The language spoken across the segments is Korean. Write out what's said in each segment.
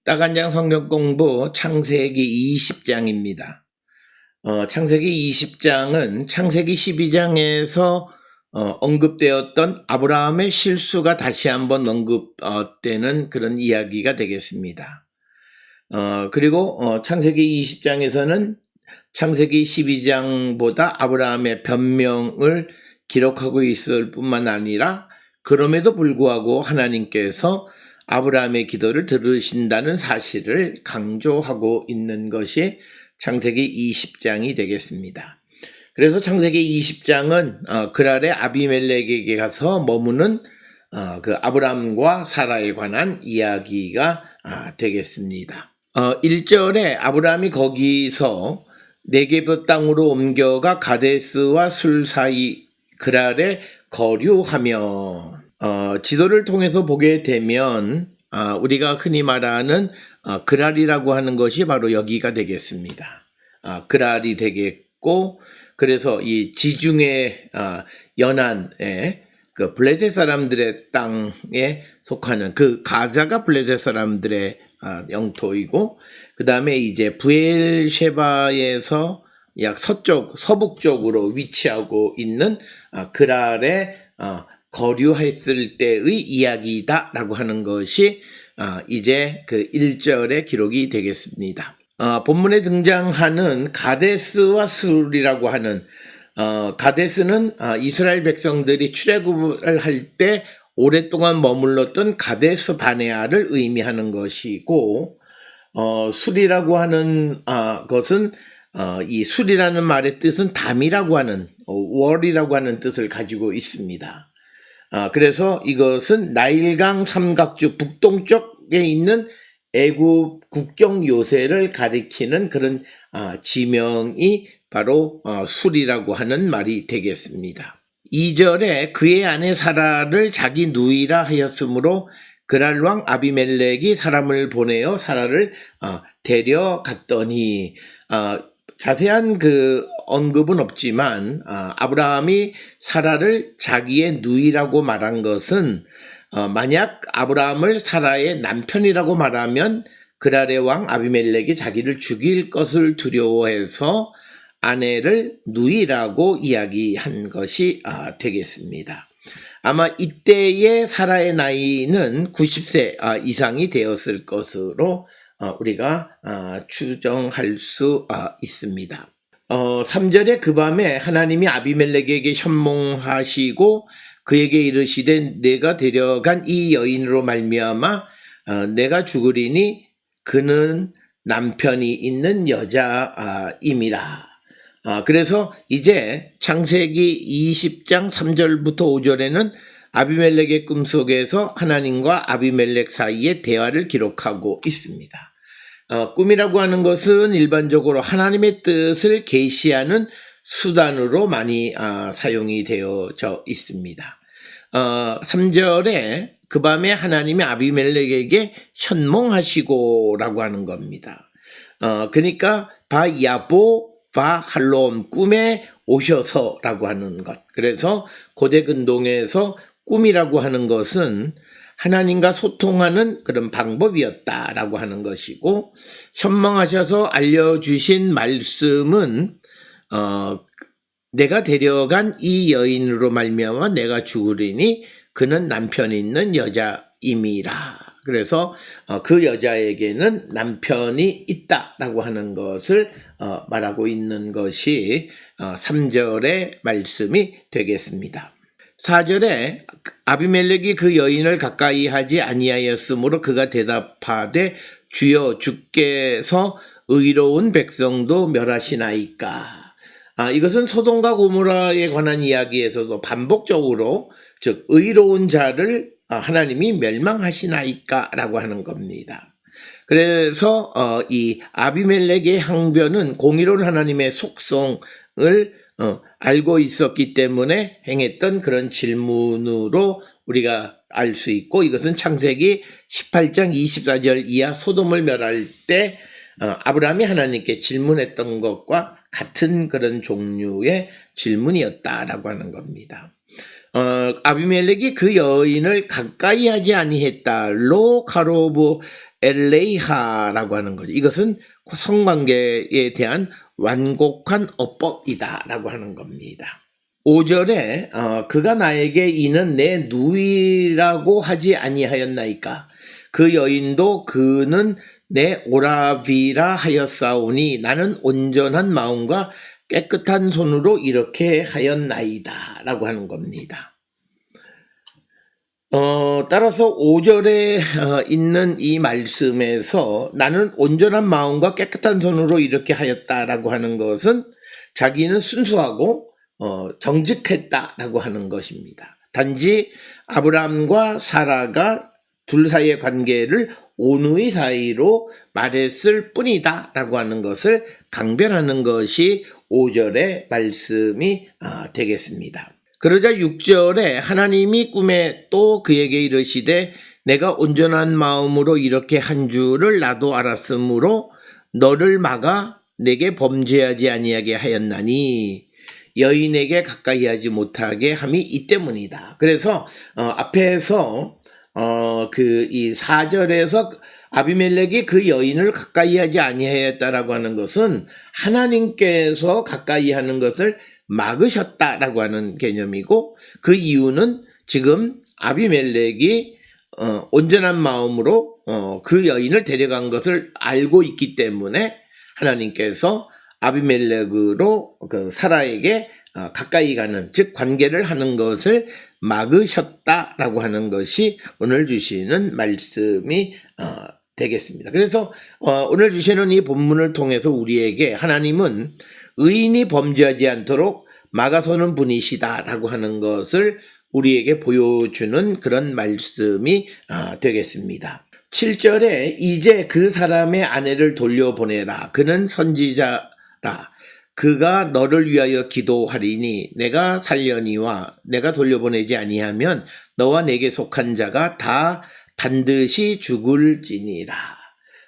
따간장 성경 공부 창세기 20장입니다. 창세기 20장은 창세기 12장에서 언급되었던 아브라함의 실수가 다시 한번 언급되는 그런 이야기가 되겠습니다. 그리고 창세기 20장에서는 창세기 12장보다 아브라함의 변명을 기록하고 있을 뿐만 아니라 그럼에도 불구하고 하나님께서 아브라함의 기도를 들으신다는 사실을 강조하고 있는 것이 창세기 20장이 되겠습니다. 그래서 창세기 20장은 그랄의 아비멜렉에게 가서 머무는 그 아브라함과 사라에 관한 이야기가 되겠습니다. 1절에 아브라함이 거기서 네게브 땅으로 옮겨가 가데스와 술 사이 그랄에 거류하며 지도를 통해서 보게 되면 우리가 흔히 말하는 그랄이라고 하는 것이 바로 여기가 되겠습니다. 그랄이 되겠고, 그래서 이 지중해 연안에 그 블레셋 사람들의 땅에 속하는 그 가자가 블레셋 사람들의 영토이고, 그 다음에 이제 부엘셰바에서 약 서북 쪽으로 위치하고 있는 그랄에 거류했을 때의 이야기다라고 하는 것이 이제 그 1절의 기록이 되겠습니다. 본문에 등장하는 가데스와 술이라고 하는 가데스는 이스라엘 백성들이 출애굽을 할 때 오랫동안 머물렀던 가데스 바네아를 의미하는 것이고, 술이라고 하는 것은 이 술이라는 말의 뜻은 담이라고 하는 월이라고 하는 뜻을 가지고 있습니다. 그래서 이것은 나일강 삼각주 북동쪽에 있는 애굽 국경 요새를 가리키는 그런 지명이 바로 술이라고 하는 말이 되겠습니다. 2절에 그의 아내 사라를 자기 누이라 하였으므로 그랄 왕 아비멜렉이 사람을 보내어 사라를 데려갔더니, 자세한 그 언급은 없지만 아브라함이 사라를 자기의 누이라고 말한 것은 만약 아브라함을 사라의 남편이라고 말하면 그랄의 왕 아비멜렉이 자기를 죽일 것을 두려워해서 아내를 누이라고 이야기한 것이 되겠습니다. 아마 이때의 사라의 나이는 90세 이상이 되었을 것으로 우리가 추정할 수 있습니다. 3절에 그 밤에 하나님이 아비멜렉에게 현몽하시고 그에게 이르시되 내가 데려간 이 여인으로 말미암아 내가 죽으리니 그는 남편이 있는 여자임이라. 그래서 이제 창세기 20장 3절부터 5절에는 아비멜렉의 꿈속에서 하나님과 아비멜렉 사이의 대화를 기록하고 있습니다. 꿈이라고 하는 것은 일반적으로 하나님의 뜻을 계시하는 수단으로 많이 사용이 되어져 있습니다. 3절에 그 밤에 하나님이 아비멜렉에게 현몽하시고 라고 하는 겁니다. 그러니까 바야보 바할롬 꿈에 오셔서 라고 하는 것. 그래서 고대 근동에서 꿈이라고 하는 것은 하나님과 소통하는 그런 방법이었다라고 하는 것이고, 현몽하셔서 알려주신 말씀은 내가 데려간 이 여인으로 말미암아 내가 죽으리니 그는 남편이 있는 여자임이라. 그래서 그 여자에게는 남편이 있다라고 하는 것을 말하고 있는 것이 3절의 말씀이 되겠습니다. 4절에 아비멜렉이 그 여인을 가까이 하지 아니하였으므로 그가 대답하되 주여 주께서 의로운 백성도 멸하시나이까. 이것은 소돔과 고모라에 관한 이야기에서도 반복적으로 즉 의로운 자를 하나님이 멸망하시나이까 라고 하는 겁니다. 그래서 이 아비멜렉의 항변은 공의로운 하나님의 속성을 알고 있었기 때문에 행했던 그런 질문으로 우리가 알 수 있고, 이것은 창세기 18장 24절 이하 소돔을 멸할 때 아브라함이 하나님께 질문했던 것과 같은 그런 종류의 질문이었다라고 하는 겁니다. 아비멜렉이 그 여인을 가까이 하지 아니했다. 로 카로브 엘레이하라고 하는 거죠. 이것은 성관계에 대한 완곡한 어법이다라고 하는 겁니다. 5절에 그가 나에게 이는 내 누이라고 하지 아니하였나이까 그 여인도 그는 내 오라비라 하였사오니 나는 온전한 마음과 깨끗한 손으로 이렇게 하였나이다 라고 하는 겁니다. 따라서 5절에 있는 이 말씀에서 나는 온전한 마음과 깨끗한 손으로 이렇게 하였다라고 하는 것은 자기는 순수하고 정직했다라고 하는 것입니다. 단지 아브라함과 사라가 둘 사이의 관계를 온누이 사이로 말했을 뿐이다 라고 하는 것을 강변하는 것이 5절의 말씀이 되겠습니다. 그러자 6절에 하나님이 꿈에 또 그에게 이르시되 내가 온전한 마음으로 이렇게 한 줄을 나도 알았으므로 너를 막아 내게 범죄하지 아니하게 하였나니 여인에게 가까이 하지 못하게 함이 이 때문이다. 그래서 앞에서 이 4절에서 아비멜렉이 그 여인을 가까이 하지 아니하였다라고 하는 것은 하나님께서 가까이 하는 것을 막으셨다라고 하는 개념이고 그 이유는 지금 아비멜렉이 온전한 마음으로 그 여인을 데려간 것을 알고 있기 때문에 하나님께서 아비멜렉으로 그 사라에게 가까이 가는 즉 관계를 하는 것을 막으셨다라고 하는 것이 오늘 주시는 말씀이 되겠습니다. 그래서 오늘 주시는 이 본문을 통해서 우리에게 하나님은 의인이 범죄하지 않도록 막아서는 분이시다라고 하는 것을 우리에게 보여주는 그런 말씀이 되겠습니다. 7절에 이제 그 사람의 아내를 돌려보내라. 그는 선지자라. 그가 너를 위하여 기도하리니 내가 살려니와 내가 돌려보내지 아니하면 너와 내게 속한 자가 다 반드시 죽을지니라.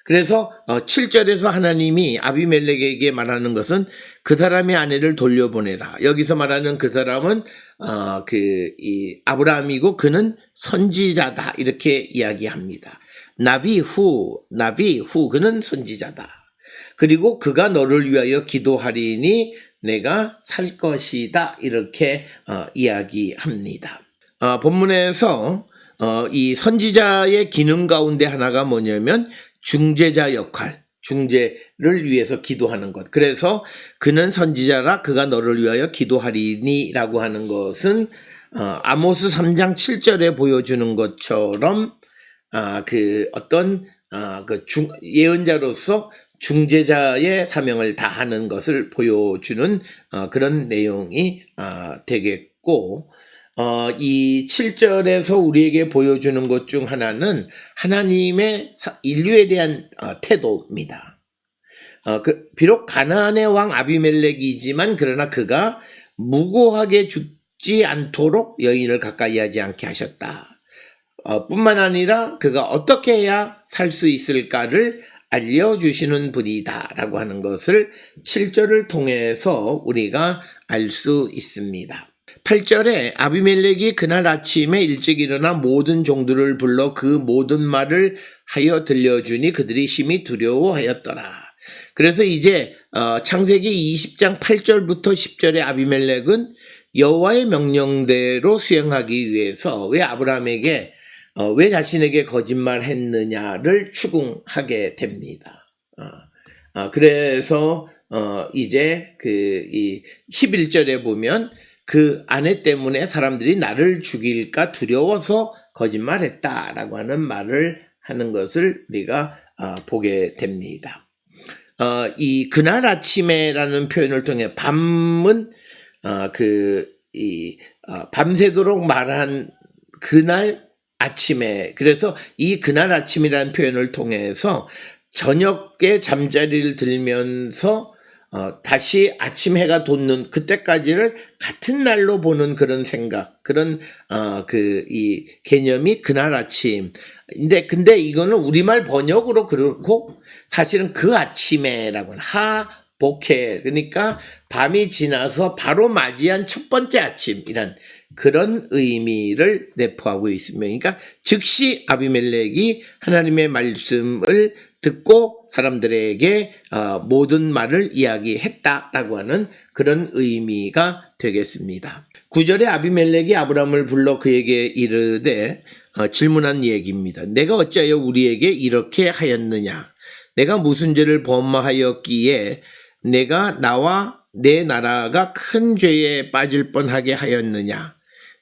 그래서 7절에서 하나님이 아비멜렉에게 말하는 것은 그 사람의 아내를 돌려보내라. 여기서 말하는 그 사람은 이 아브라함이고 그는 선지자다 이렇게 이야기합니다. 나비후 그는 선지자다. 그리고 그가 너를 위하여 기도하리니 내가 살 것이다 이렇게 이야기합니다. 본문에서 이 선지자의 기능 가운데 하나가 뭐냐면 중재자 역할, 중재를 위해서 기도하는 것. 그래서 그는 선지자라 그가 너를 위하여 기도하리니 라고 하는 것은 아모스 3장 7절에 보여주는 것처럼 예언자로서 중재자의 사명을 다하는 것을 보여주는 그런 내용이 되겠고 이 7절에서 우리에게 보여주는 것 중 하나는 하나님의 인류에 대한 태도입니다. 비록 가나안의 왕 아비멜렉이지만 그러나 그가 무고하게 죽지 않도록 여인을 가까이 하지 않게 하셨다. 뿐만 아니라 그가 어떻게 해야 살 수 있을까를 알려주시는 분이다 라고 하는 것을 7절을 통해서 우리가 알 수 있습니다. 8절에 아비멜렉이 그날 아침에 일찍 일어나 모든 종들을 불러 그 모든 말을 하여 들려주니 그들이 심히 두려워하였더라. 그래서 이제 창세기 20장 8절부터 10절에 아비멜렉은 여호와의 명령대로 수행하기 위해서 왜 아브라함에게 왜 자신에게 거짓말했느냐를 추궁하게 됩니다. 그래서 이제 이 11절에 보면 그 아내 때문에 사람들이 나를 죽일까 두려워서 거짓말했다라고 하는 말을 하는 것을 우리가 보게 됩니다. 이 그날 아침에라는 표현을 통해 밤은 밤새도록 말한 그날 아침에, 그래서 이 그날 아침이라는 표현을 통해서 저녁에 잠자리를 들면서 다시 아침 해가 돋는 그때까지를 같은 날로 보는 그런 생각, 그런 이 개념이 그날 아침. 근데 이거는 우리말 번역으로 그렇고 사실은 그 아침에라고는 복해. 그러니까 밤이 지나서 바로 맞이한 첫 번째 아침이란 그런 의미를 내포하고 있습니다. 그러니까 즉시 아비멜렉이 하나님의 말씀을 듣고 사람들에게 모든 말을 이야기했다라고 하는 그런 의미가 되겠습니다. 9절에 아비멜렉이 아브람을 불러 그에게 이르되 질문한 얘기입니다. 내가 어찌하여 우리에게 이렇게 하였느냐? 내가 무슨 죄를 범하였기에 내가 나와 내 나라가 큰 죄에 빠질 뻔하게 하였느냐?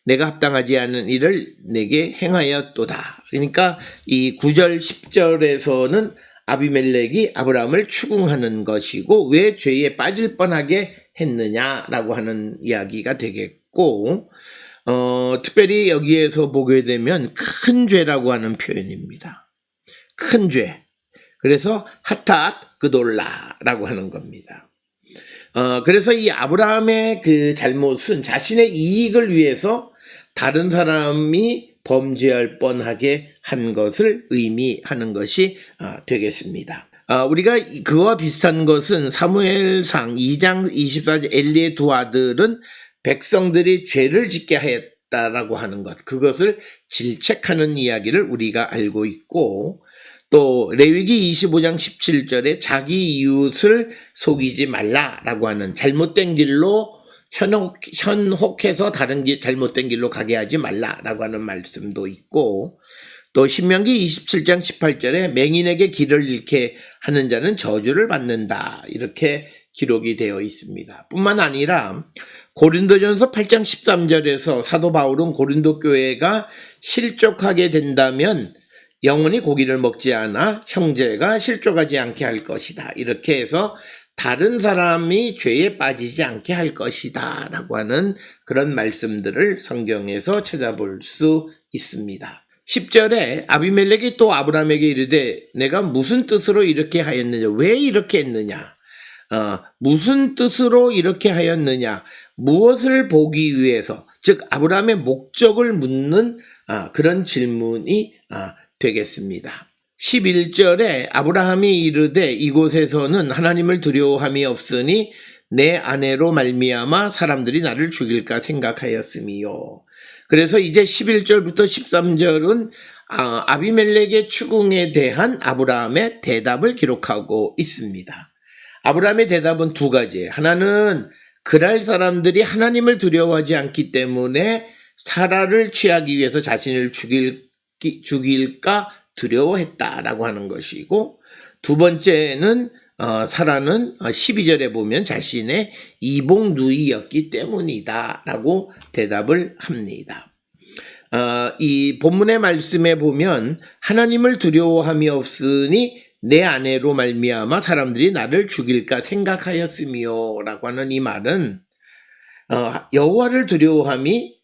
내가 합당하지 않은 일을 내게 행하였도다. 그러니까 이 9절 10절에서는 아비멜렉이 아브라함을 추궁하는 것이고 왜 죄에 빠질 뻔하게 했느냐라고 하는 이야기가 되겠고 특별히 여기에서 보게 되면 큰 죄라고 하는 표현입니다. 큰 죄. 그래서 하탓 그돌라라고 하는 겁니다. 그래서 이 아브라함의 그 잘못은 자신의 이익을 위해서 다른 사람이 범죄할 뻔하게 한 것을 의미하는 것이 되겠습니다. 우리가 그와 비슷한 것은 사무엘상 2장 24절 엘리의 두 아들은 백성들이 죄를 짓게 하였다라고 하는 것, 그것을 질책하는 이야기를 우리가 알고 있고 또 레위기 25장 17절에 자기 이웃을 속이지 말라라고 하는 잘못된 길로 현혹해서 다른 잘못된 길로 가게 하지 말라라고 하는 말씀도 있고 또 신명기 27장 18절에 맹인에게 길을 잃게 하는 자는 저주를 받는다 이렇게 기록이 되어 있습니다. 뿐만 아니라 고린도전서 8장 13절에서 사도 바울은 고린도 교회가 실족하게 된다면 영원히 고기를 먹지 않아 형제가 실족하지 않게 할 것이다. 이렇게 해서 다른 사람이 죄에 빠지지 않게 할 것이다 라고 하는 그런 말씀들을 성경에서 찾아볼 수 있습니다. 10절에 아비멜렉이 또 아브라함에게 이르되 내가 무슨 뜻으로 이렇게 하였느냐? 왜 이렇게 했느냐? 무슨 뜻으로 이렇게 하였느냐? 무엇을 보기 위해서? 즉 아브라함의 목적을 묻는 그런 질문이 되겠습니다. 11절에 아브라함이 이르되 이곳에서는 하나님을 두려워함이 없으니 내 아내로 말미암아 사람들이 나를 죽일까 생각하였음이요. 그래서 이제 11절부터 13절은 아비멜렉의 추궁에 대한 아브라함의 대답을 기록하고 있습니다. 아브라함의 대답은 두 가지예요. 하나는 그날 사람들이 하나님을 두려워하지 않기 때문에 사라를 취하기 위해서 자신을 죽일까 두려워했다라고 하는 것이고 두 번째는 사라는 12절에 보면 자신의 이복 누이였기 때문이다 라고 대답을 합니다. 이 본문의 말씀에 보면 하나님을 두려워함이 없으니 내 아내로 말미암아 사람들이 나를 죽일까 생각하였으며 라고 하는 이 말은 여호와를 두려워함이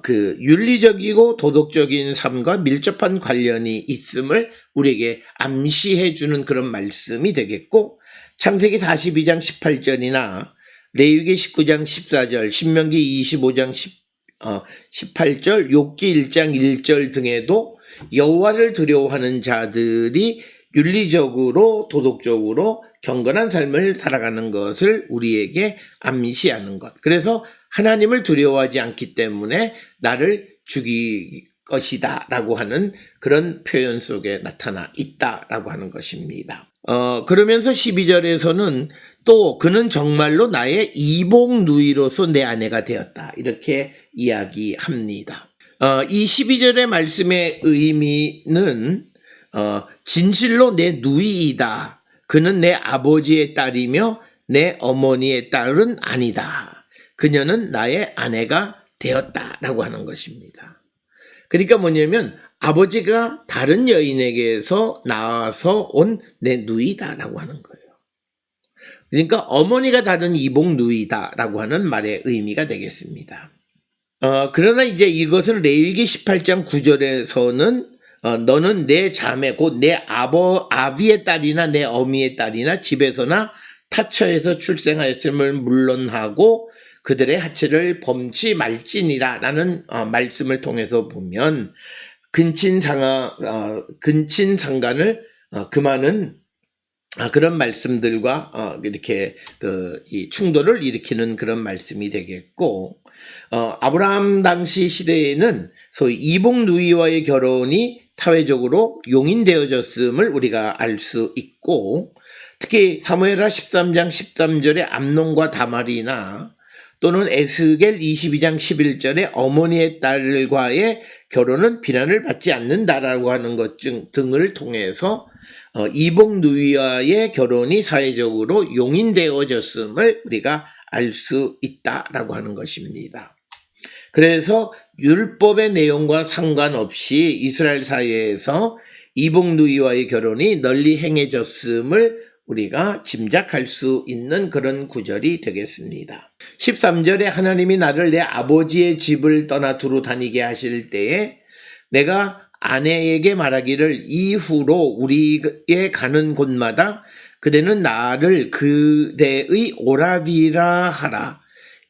그 윤리적이고 도덕적인 삶과 밀접한 관련이 있음을 우리에게 암시해 주는 그런 말씀이 되겠고 창세기 42장 18절이나 레위기 19장 14절, 신명기 25장 18절, 욥기 1장 1절 등에도 여호와를 두려워하는 자들이 윤리적으로 도덕적으로 경건한 삶을 살아가는 것을 우리에게 암시하는 것. 그래서 하나님을 두려워하지 않기 때문에 나를 죽일 것이다 라고 하는 그런 표현 속에 나타나 있다 라고 하는 것입니다. 그러면서 12절에서는 또 그는 정말로 나의 이복 누이로서 내 아내가 되었다 이렇게 이야기합니다. 이 12절의 말씀의 의미는 진실로 내 누이이다. 그는 내 아버지의 딸이며 내 어머니의 딸은 아니다. 그녀는 나의 아내가 되었다라고 하는 것입니다. 그러니까 뭐냐면 아버지가 다른 여인에게서 나와서 온 내 누이다라고 하는 거예요. 그러니까 어머니가 다른 이복 누이다라고 하는 말의 의미가 되겠습니다. 그러나 이제 이것은 레위기 18장 9절에서는 너는 내 자매 곧 내 아비의 딸이나 내 어미의 딸이나 집에서나 타처에서 출생하였음을 물론하고 그들의 하체를 범치 말지니라 라는 말씀을 통해서 보면 근친상간을 금하는 그런 말씀들과 이렇게 이 충돌을 일으키는 그런 말씀이 되겠고, 아브라함 당시 시대에는 소위 이복 누이와의 결혼이 사회적으로 용인되어졌음을 우리가 알 수 있고, 특히 사무엘하 13장 13절의 암논과 다말이나 또는 에스겔 22장 11절의 어머니의 딸과의 결혼은 비난을 받지 않는다라고 하는 것 등을 통해서 이복 누이와의 결혼이 사회적으로 용인되어졌음을 우리가 알 수 있다라고 하는 것입니다. 그래서 율법의 내용과 상관없이 이스라엘 사회에서 이복 누이와의 결혼이 널리 행해졌음을 우리가 짐작할 수 있는 그런 구절이 되겠습니다. 13절에 하나님이 나를 내 아버지의 집을 떠나 두루 다니게 하실 때에 내가 아내에게 말하기를 이후로 우리의 가는 곳마다 그대는 나를 그대의 오라비라 하라.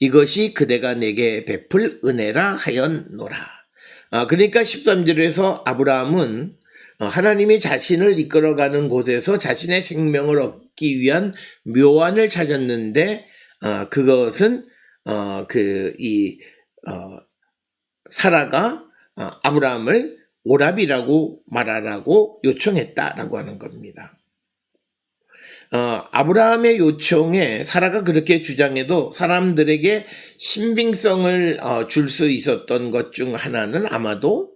이것이 그대가 내게 베풀 은혜라 하였노라. 그러니까 13절에서 아브라함은 하나님이 자신을 이끌어가는 곳에서 자신의 생명을 얻기 위한 묘안을 찾았는데 그것은 사라가 아브라함을 오라비라고 말하라고 요청했다라고 하는 겁니다. 아브라함의 요청에 사라가 그렇게 주장해도 사람들에게 신빙성을 줄 수 있었던 것 중 하나는 아마도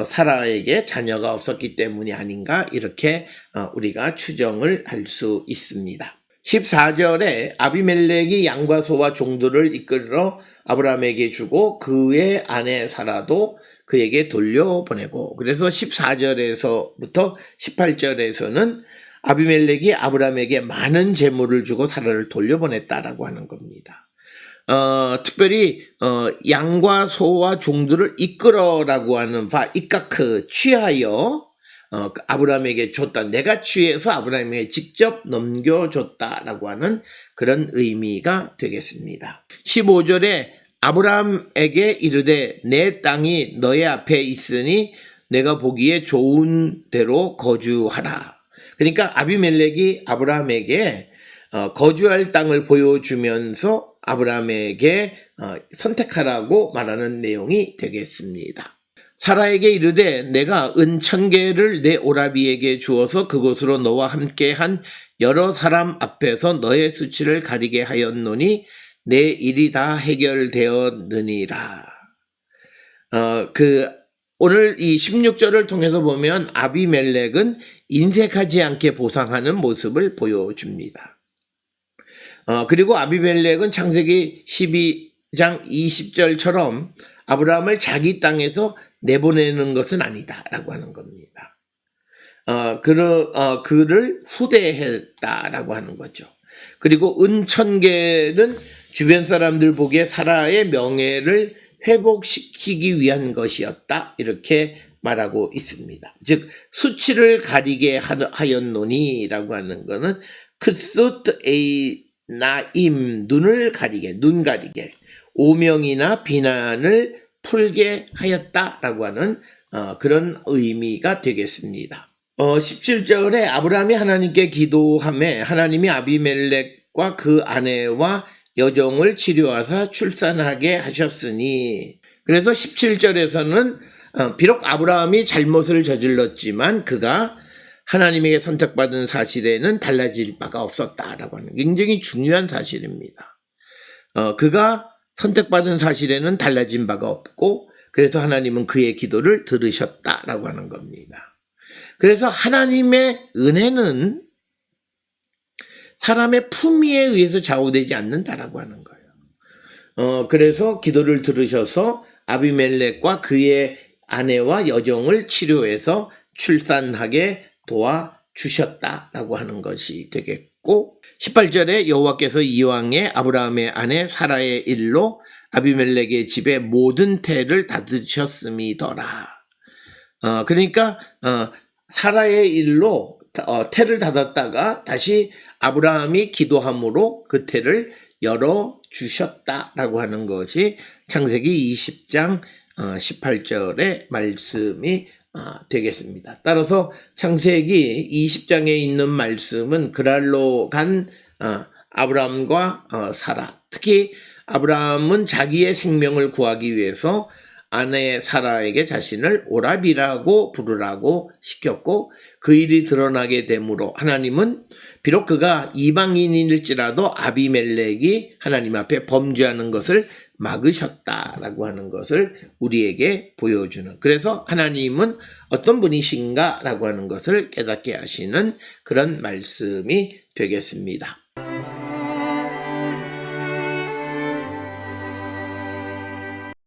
사라에게 자녀가 없었기 때문이 아닌가 이렇게 우리가 추정을 할 수 있습니다. 14절에 아비멜렉이 양과 소와 종들을 이끌어 아브라함에게 주고 그의 아내 사라도 그에게 돌려보내고, 그래서 14절에서부터 18절에서는 아비멜렉이 아브라함에게 많은 재물을 주고 사라를 돌려보냈다라고 하는 겁니다. 특별히 양과 소와 종들을 이끌어라고 하는 이까크 취하여 아브라함에게 줬다. 내가 취해서 아브라함에게 직접 넘겨줬다라고 하는 그런 의미가 되겠습니다. 15절에 아브라함에게 이르되 내 땅이 너의 앞에 있으니 내가 보기에 좋은 대로 거주하라. 그러니까 아비멜렉이 아브라함에게 거주할 땅을 보여주면서 아브라함에게 선택하라고 말하는 내용이 되겠습니다. 사라에게 이르되 내가 은 1000개를 내 오라비에게 주어서 그곳으로 너와 함께한 여러 사람 앞에서 너의 수치를 가리게 하였노니 내 일이 다 해결되었느니라. 오늘 이 16절을 통해서 보면 아비멜렉은 인색하지 않게 보상하는 모습을 보여줍니다. 그리고 아비멜렉은 창세기 12장 20절처럼 아브라함을 자기 땅에서 내보내는 것은 아니다라고 하는 겁니다. 그를 후대했다라고 하는 거죠. 그리고 은 1000개는 주변 사람들 보기에 사라의 명예를 회복시키기 위한 것이었다, 이렇게 말하고 있습니다. 즉 수치를 가리게 하였노니라고 하는 것은 크숫 에이나임, 눈을 가리게, 눈 가리게, 오명이나 비난을 풀게 하였다라고 하는 그런 의미가 되겠습니다. 17절에 아브라함이 하나님께 기도하매 하나님이 아비멜렉과 그 아내와 여종을 치료하사 출산하게 하셨으니, 그래서 17절에서는 비록 아브라함이 잘못을 저질렀지만 그가 하나님에게 선택받은 사실에는 달라질 바가 없었다라고 하는 굉장히 중요한 사실입니다. 그가 선택받은 사실에는 달라진 바가 없고, 그래서 하나님은 그의 기도를 들으셨다라고 하는 겁니다. 그래서 하나님의 은혜는 사람의 품위에 의해서 좌우되지 않는다라고 하는 거예요. 그래서 기도를 들으셔서 아비멜렉과 그의 아내와 여종을 치료해서 출산하게 도와주셨다라고 하는 것이 되겠고, 18절에 여호와께서 이왕에 아브라함의 아내 사라의 일로 아비멜렉의 집에 모든 태를 닫으셨음이더라. 그러니까 사라의 일로 태를 닫았다가 다시 아브라함이 기도함으로 그 태를 열어주셨다라고 하는 것이 창세기 20장 18절의 말씀이 되겠습니다. 따라서 창세기 20장에 있는 말씀은 그랄로 간 아브라함과 사라, 특히 아브라함은 자기의 생명을 구하기 위해서 아내 사라에게 자신을 오라비라고 부르라고 시켰고, 그 일이 드러나게 되므로 하나님은 비록 그가 이방인일지라도 아비멜렉이 하나님 앞에 범죄하는 것을 막으셨다라고 하는 것을 우리에게 보여주는, 그래서 하나님은 어떤 분이신가라고 하는 것을 깨닫게 하시는 그런 말씀이 되겠습니다.